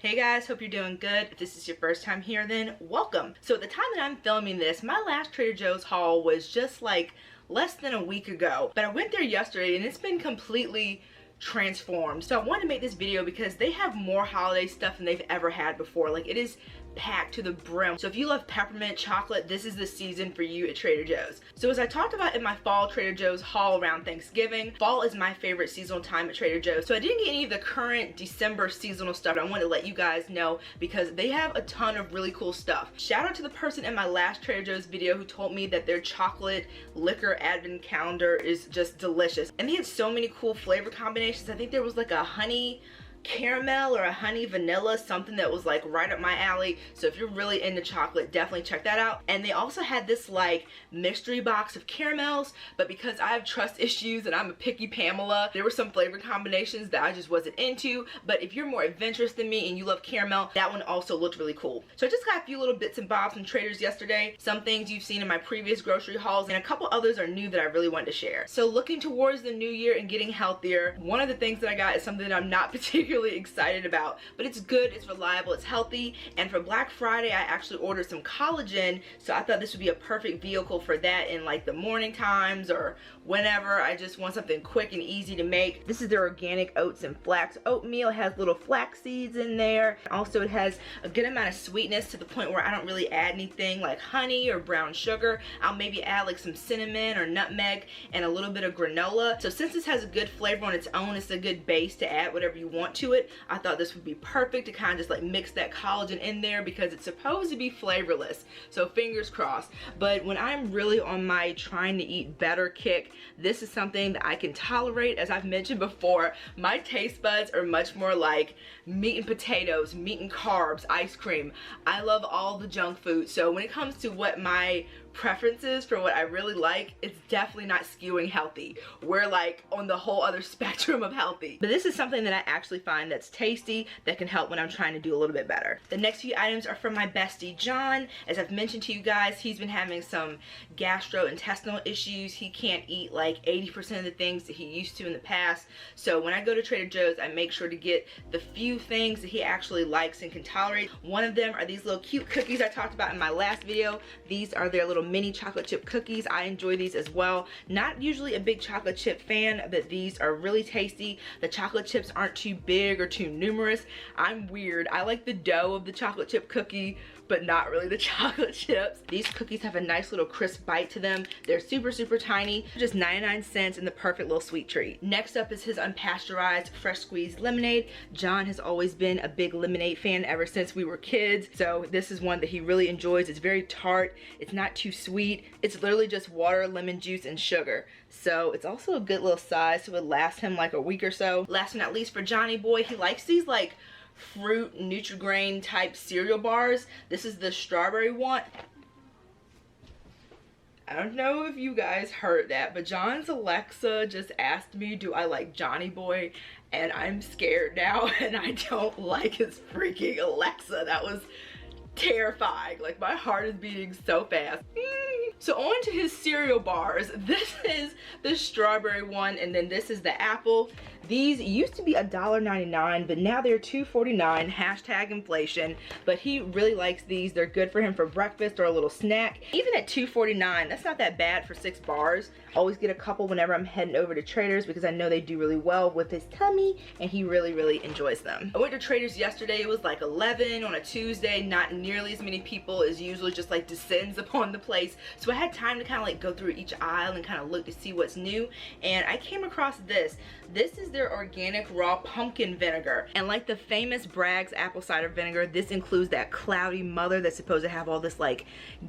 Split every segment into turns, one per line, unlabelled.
Hey guys, hope you're doing good. If this is your first time here, then welcome. So at the time that I'm filming this, my last Trader Joe's haul was just like less than a week ago. But I went there yesterday and it's been completely transformed. So I wanted to make this video because they have more holiday stuff than they've ever had before. Like, it is packed to the brim. So if you love peppermint chocolate, this is the season for you at Trader Joe's. So as I talked about in my fall Trader Joe's haul around Thanksgiving, fall is my favorite seasonal time at Trader Joe's. So I didn't get any of the current December seasonal stuff. I wanted to let you guys know because they have a ton of really cool stuff. Shout out to the person in my last Trader Joe's video who told me that their chocolate liquor advent calendar is just delicious. And they had so many cool flavor combinations. I think there was like a honey caramel or a honey vanilla, something that was like right up my alley. So if you're really into chocolate, definitely check that out. And they also had this like mystery box of caramels, but because I have trust issues and I'm a picky Pamela, there were some flavor combinations that I just wasn't into. But if you're more adventurous than me and you love caramel, that one also looked really cool. So I just got a few little bits and bobs from Trader's yesterday, some things you've seen in my previous grocery hauls, and a couple others are new that I really wanted to share. So looking towards the new year and getting healthier, one of the things that I got is something that I'm not particularly excited about, but it's good, it's reliable, it's healthy. And for Black Friday, I actually ordered some collagen, so I thought this would be a perfect vehicle for that in like the morning times or whenever I just want something quick and easy to make. This is their organic oats and flax oatmeal. It has little flax seeds in there. Also, it has a good amount of sweetness to the point where I don't really add anything like honey or brown sugar. I'll maybe add like some cinnamon or nutmeg and a little bit of granola. So since this has a good flavor on its own, it's a good base to add whatever you want to it. I thought this would be perfect to kind of just like mix that collagen in there because it's supposed to be flavorless. So fingers crossed. But when I'm really on my trying to eat better kick, this is something that I can tolerate. As I've mentioned before, my taste buds are much more like meat and potatoes, meat and carbs, ice cream. I love all the junk food. So when it comes to what my preferences for what I really like, it's definitely not skewing healthy. We're like on the whole other spectrum of healthy. But this is something that I actually find that's tasty, that can help when I'm trying to do a little bit better. The next few items are from my bestie John. As I've mentioned to you guys, he's been having some gastrointestinal issues. He can't eat like 80% of the things that he used to in the past. So when I go to Trader Joe's, I make sure to get the few things that he actually likes and can tolerate. One of them are these little cute cookies I talked about in my last video. These are their little mini chocolate chip cookies. I enjoy these as well. Not usually a big chocolate chip fan, but these are really tasty. The chocolate chips aren't too big or too numerous. I'm weird. I like the dough of the chocolate chip cookie, but not really the chocolate chips. These cookies have a nice little crisp bite to them. They're super, super tiny, just 99 cents and the perfect little sweet treat. Next up is his unpasteurized fresh squeezed lemonade. John has always been a big lemonade fan ever since we were kids, so this is one that he really enjoys. It's very tart, it's not too sweet. It's literally just water, lemon juice, and sugar. So it's also a good little size, so it would last him like a week or so. Last but not least for Johnny Boy, he likes these like fruit Nutri-Grain type cereal bars. This is the strawberry one. I don't know if you guys heard that, but John's Alexa just asked me, do I like Johnny Boy? And I'm scared now and I don't like his freaking Alexa. That was terrifying. Like, my heart is beating so fast. So on to his cereal bars. This is the strawberry one, and then this is the apple. These used to be $1.99, but now they're $2.49, hashtag inflation. But he really likes these. They're good for him for breakfast or a little snack. Even at $2.49, that's not that bad for 6 bars. Always get a couple whenever I'm heading over to Trader's because I know they do really well with his tummy, and he really, really enjoys them. I went to Trader's yesterday. It was like 11 on a Tuesday. Not nearly as many people as usually just like descends upon the place. So I had time to kind of like go through each aisle and kind of look to see what's new. And I came across this. This is their organic raw pumpkin vinegar. And like the famous Bragg's apple cider vinegar, this includes that cloudy mother that's supposed to have all this like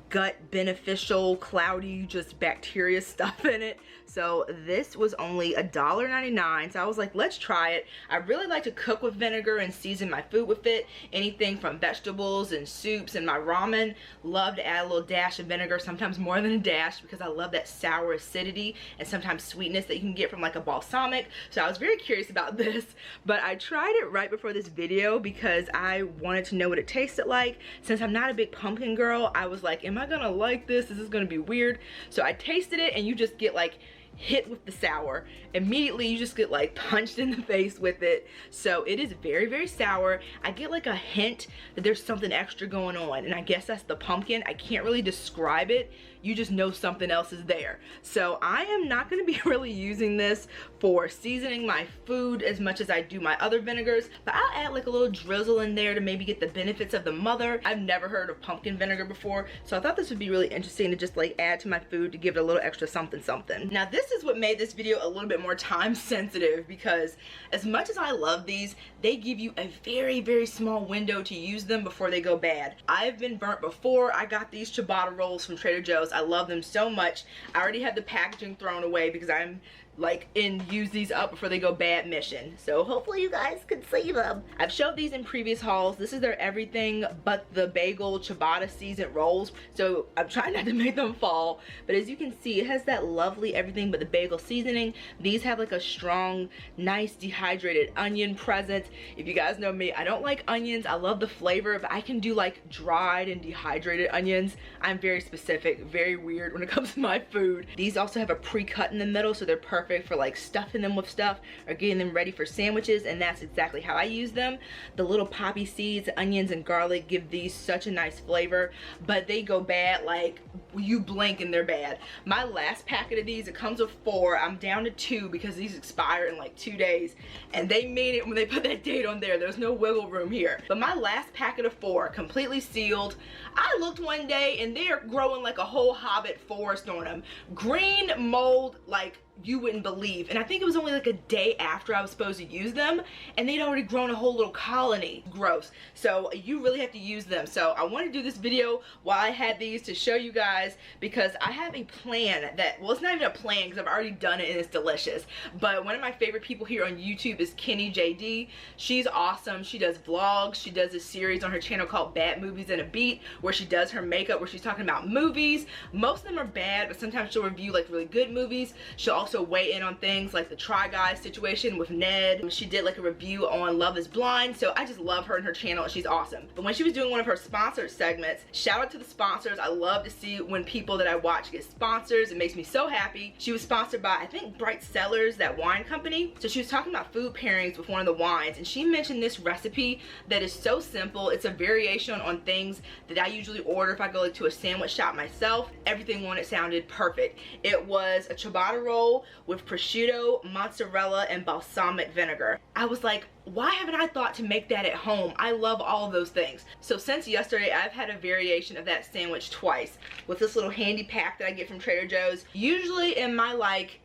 gut beneficial, cloudy, just bacteria stuff in it. So this was only $1.99. So I was like, let's try it. I really like to cook with vinegar and season my food with it. Anything from vegetables and soups and my ramen. Love to add a little dash of vinegar, sometimes more than a dash, because I love that sour acidity and sometimes sweetness that you can get from like a balsamic. So I was very curious about this, but I tried it right before this video because I wanted to know what it tasted like. Since I'm not a big pumpkin girl, I was like, am I gonna like this? Is this gonna be weird? So I tasted it, and you just get like hit with the sour. Immediately you just get like punched in the face with it. So it is very, very sour. I get like a hint that there's something extra going on, and I guess that's the pumpkin. I can't really describe it. You just know something else is there. So I am not going to be really using this for seasoning my food as much as I do my other vinegars, but I'll add like a little drizzle in there to maybe get the benefits of the mother. I've never heard of pumpkin vinegar before, so I thought this would be really interesting to just like add to my food to give it a little extra something something. Now this is what made this video a little bit more time sensitive, because as much as I love these, they give you a very, very small window to use them before they go bad. I've been burnt before. I got these ciabatta rolls from Trader Joe's. I love them so much. I already have the packaging thrown away because I'm like in use these up before they go bad mission. So hopefully you guys can see them. I've showed these in previous hauls. This is their everything but the bagel ciabatta seasoned rolls. So I'm trying not to make them fall. But as you can see, it has that lovely everything but the bagel seasoning. These have like a strong, nice dehydrated onion presence. If you guys know me, I don't like onions. I love the flavor, but I can do like dried and dehydrated onions. I'm very specific, very weird when it comes to my food. These also have a pre-cut in the middle, so they're perfect for like stuffing them with stuff or getting them ready for sandwiches, and that's exactly how I use them. The little poppy seeds, onions, and garlic give these such a nice flavor, but they go bad like you blink and they're bad. My last packet of these, it comes with 4. I'm down to 2 because these expire in like 2 days, and they made it when they put that date on there. There's no wiggle room here. But my last packet of 4, completely sealed. I looked one day and they're growing like a whole hobbit forest on them. Green mold like you wouldn't believe. And I think it was only like a day after I was supposed to use them, and they'd already grown a whole little colony. Gross. So you really have to use them. So I want to do this video while I had these to show you guys, because I have a plan that, well, it's not even a plan because I've already done it and it's delicious. But one of my favorite people here on YouTube is Kenny JD. She's awesome. She does vlogs. She does a series on her channel called Bad Movies in a Beat, where she does her makeup, where she's talking about movies. Most of them are bad, but sometimes she'll review like really good movies. She'll also weigh in on things like the Try Guys situation with Ned. She did like a review on Love is Blind, so I just love her and her channel, and she's awesome. But when she was doing one of her sponsored segments, shout out to the sponsors. I love to see when people that I watch get sponsors. It makes me so happy. She was sponsored by, I think, Bright Cellars, that wine company. So she was talking about food pairings with one of the wines, and she mentioned this recipe that is so simple. It's a variation on things that I usually order if I go like to a sandwich shop myself. Everything on it sounded perfect. It was a ciabatta roll with prosciutto, mozzarella, and balsamic vinegar. I was like, why haven't I thought to make that at home? I love all of those things. So since yesterday, I've had a variation of that sandwich twice with this little handy pack that I get from Trader Joe's. Usually in my like,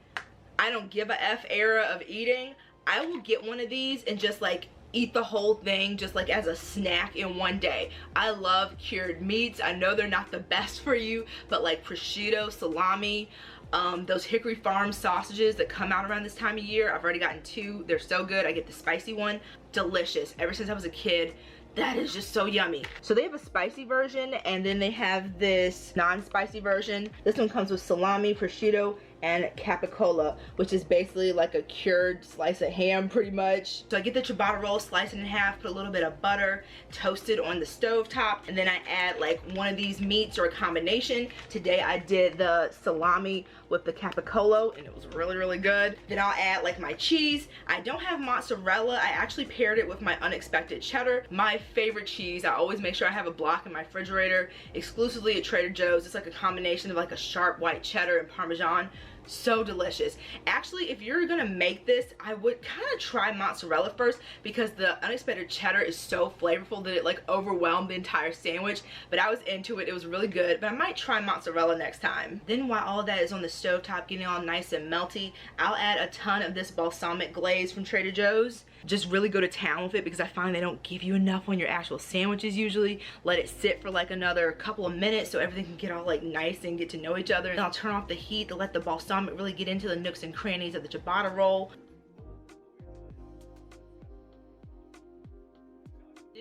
I don't give a F era of eating, I will get one of these and just like eat the whole thing just like as a snack in one day. I love cured meats. I know they're not the best for you, but like prosciutto, salami, those Hickory Farm sausages that come out around this time of year, I've already gotten 2. They're so good. I get the spicy one. Delicious. Ever since I was a kid, that is just so yummy. So they have a spicy version, and then they have this non-spicy version. This one comes with salami, prosciutto, and capicola, which is basically like a cured slice of ham pretty much. So I get the ciabatta roll, slice it in half, put a little bit of butter, toast it on the stove top, and then I add like one of these meats or a combination. Today I did the salami with the capicola, and it was really, really good. Then I'll add like my cheese. I don't have mozzarella. I actually paired it with my unexpected cheddar, my favorite cheese. I always make sure I have a block in my refrigerator, exclusively at Trader Joe's. It's like a combination of like a sharp white cheddar and Parmesan. So delicious. Actually, if you're gonna make this, I would kind of try mozzarella first, because the unexpected cheddar is so flavorful that it like overwhelmed the entire sandwich. But I was into it. It was really good, but I might try mozzarella next time. Then while all of that is on the stovetop getting all nice and melty, I'll add a ton of this balsamic glaze from Trader Joe's. Just really go to town with it, because I find they don't give you enough on your actual sandwiches usually. Let it sit for like another couple of minutes so everything can get all like nice and get to know each other. And I'll turn off the heat to let the balsamic really get into the nooks and crannies of the ciabatta roll.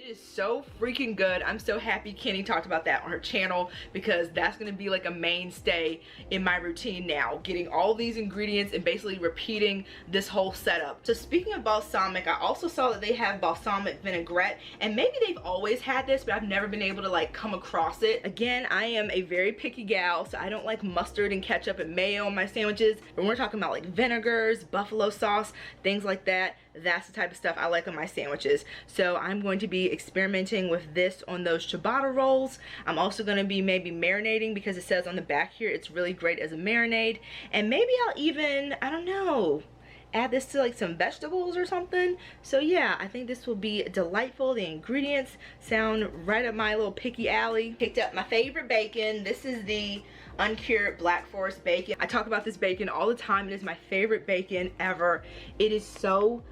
It is so freaking good. I'm so happy Kenny talked about that on her channel, because that's gonna be like a mainstay in my routine now, getting all these ingredients and basically repeating this whole setup. So speaking of balsamic, I also saw that they have balsamic vinaigrette, and maybe they've always had this, but I've never been able to like come across it. Again, I am a very picky gal, so I don't like mustard and ketchup and mayo on my sandwiches. When we're talking about like vinegars, buffalo sauce, things like that, that's the type of stuff I like on my sandwiches. So I'm going to be experimenting with this on those ciabatta rolls. I'm also going to be maybe marinating, because it says on the back here it's really great as a marinade. And maybe I'll even, I don't know, add this to like some vegetables or something. So yeah, I think this will be delightful. The ingredients sound right up my little picky alley. Picked up my favorite bacon. This is the uncured Black Forest bacon. I talk about this bacon all the time. It is my favorite bacon ever. It is so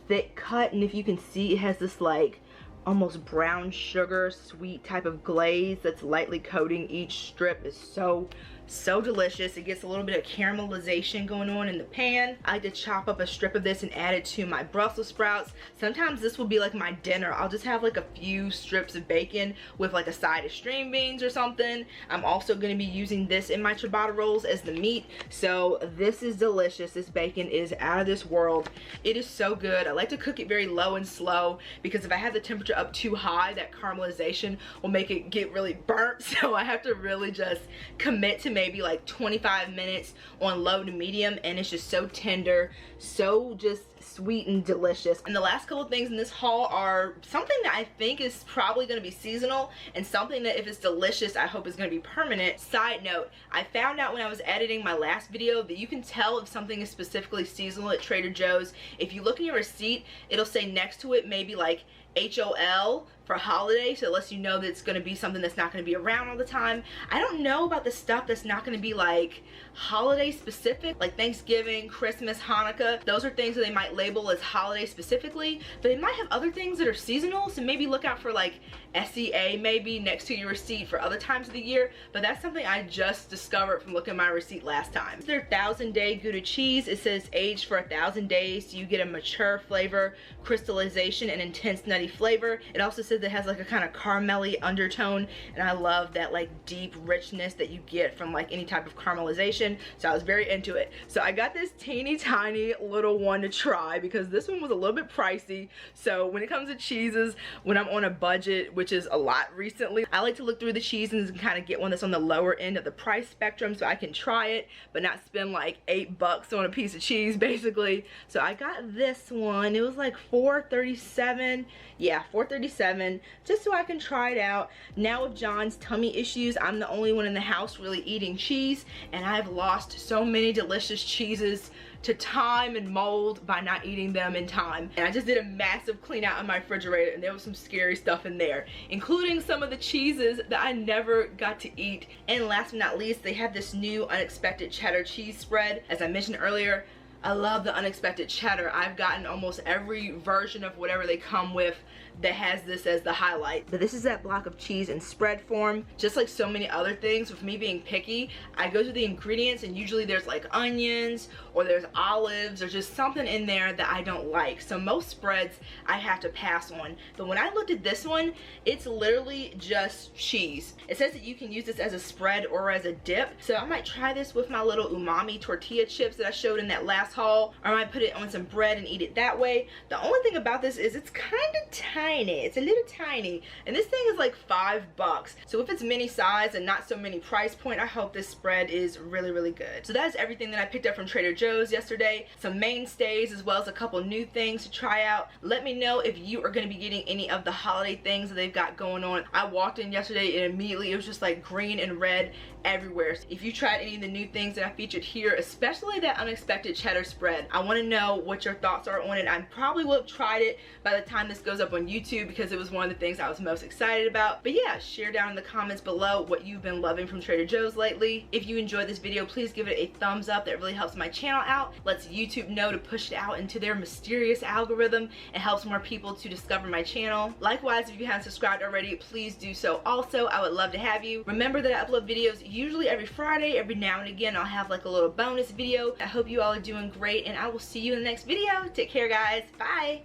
thick cut, and if you can see, it has this like almost brown sugar sweet type of glaze that's lightly coating each strip. Is so delicious. It gets a little bit of caramelization going on in the pan. I like to chop up a strip of this and add it to my Brussels sprouts. Sometimes this will be like my dinner. I'll just have like a few strips of bacon with like a side of string beans or something. I'm also going to be using this in my ciabatta rolls as the meat. So this is delicious. This bacon is out of this world. It is so good. I like to cook it very low and slow, because if I have the temperature up too high, that caramelization will make it get really burnt. So I have to really just commit to maybe like 25 minutes on low to medium, and it's just so tender, so just sweet and delicious. And the last couple things in this haul are something that I think is probably going to be seasonal, and something that if it's delicious I hope is going to be permanent. Side note, I found out when I was editing my last video that you can tell if something is specifically seasonal at Trader Joe's. If you look in your receipt, it'll say next to it maybe like HOL for holiday, so it lets you know that it's going to be something that's not going to be around all the time. I don't know about the stuff that's not going to be like holiday specific, like Thanksgiving, Christmas, Hanukkah. Those are things that they might label as holiday specifically, but they might have other things that are seasonal, so maybe look out for like SEA maybe next to your receipt for other times of the year. But that's something I just discovered from looking at my receipt last time. It's their 1000-day Gouda cheese. It says aged for 1000 days, so you get a mature flavor, crystallization, and intense nutty flavor. It also says it has like a kind of caramelly undertone, and I love that like deep richness that you get from like any type of caramelization, so I was very into it. So I got this teeny tiny little one to try, because this one was a little bit pricey. So when it comes to cheeses, when I'm on a budget, which is a lot recently, I like to look through the cheeses and kind of get one that's on the lower end of the price spectrum, so I can try it but not spend like $8 on a piece of cheese basically. So I got this one. It was like $4.37. Yeah, $4.37, just so I can try it out. Now with John's tummy issues, I'm the only one in the house really eating cheese, and I've lost so many delicious cheeses to time and mold by not eating them in time. And I just did a massive clean out of my refrigerator, and there was some scary stuff in there, including some of the cheeses that I never got to eat. And last but not least, they have this new unexpected cheddar cheese spread. As I mentioned earlier, I love the unexpected cheddar. I've gotten almost every version of whatever they come with that has this as the highlight. But this is that block of cheese in spread form. Just like so many other things, with me being picky, I go through the ingredients and usually there's like onions or there's olives or just something in there that I don't like. So most spreads I have to pass on. But when I looked at this one, it's literally just cheese. It says that you can use this as a spread or as a dip. So I might try this with my little umami tortilla chips that I showed in that last haul, or I might put it on some bread and eat it that way. The only thing about this is it's kind of tiny. It's a little tiny, and this thing is like $5. So if it's mini size and not so many price point, I hope this spread is really, really good. So that is everything that I picked up from Trader Joe's yesterday. Some mainstays as well as a couple new things to try out. Let me know if you are going to be getting any of the holiday things that they've got going on. I walked in yesterday and immediately it was just like green and red everywhere. So if you tried any of the new things that I featured here, especially that unexpected cheddar spread, I want to know what your thoughts are on it. I probably will have tried it by the time this goes up on YouTube, because it was one of the things I was most excited about. But yeah, share down in the comments below what you've been loving from Trader Joe's lately. If you enjoyed this video, please give it a thumbs up. That really helps my channel out, lets YouTube know to push it out into their mysterious algorithm, and helps more people to discover my channel. Likewise, if you haven't subscribed already, please do so also. I would love to have you. Remember that I upload videos usually every Friday. Every now and again I'll have like a little bonus video. I hope you all are doing great, and I will see you in the next video. Take care, guys. Bye.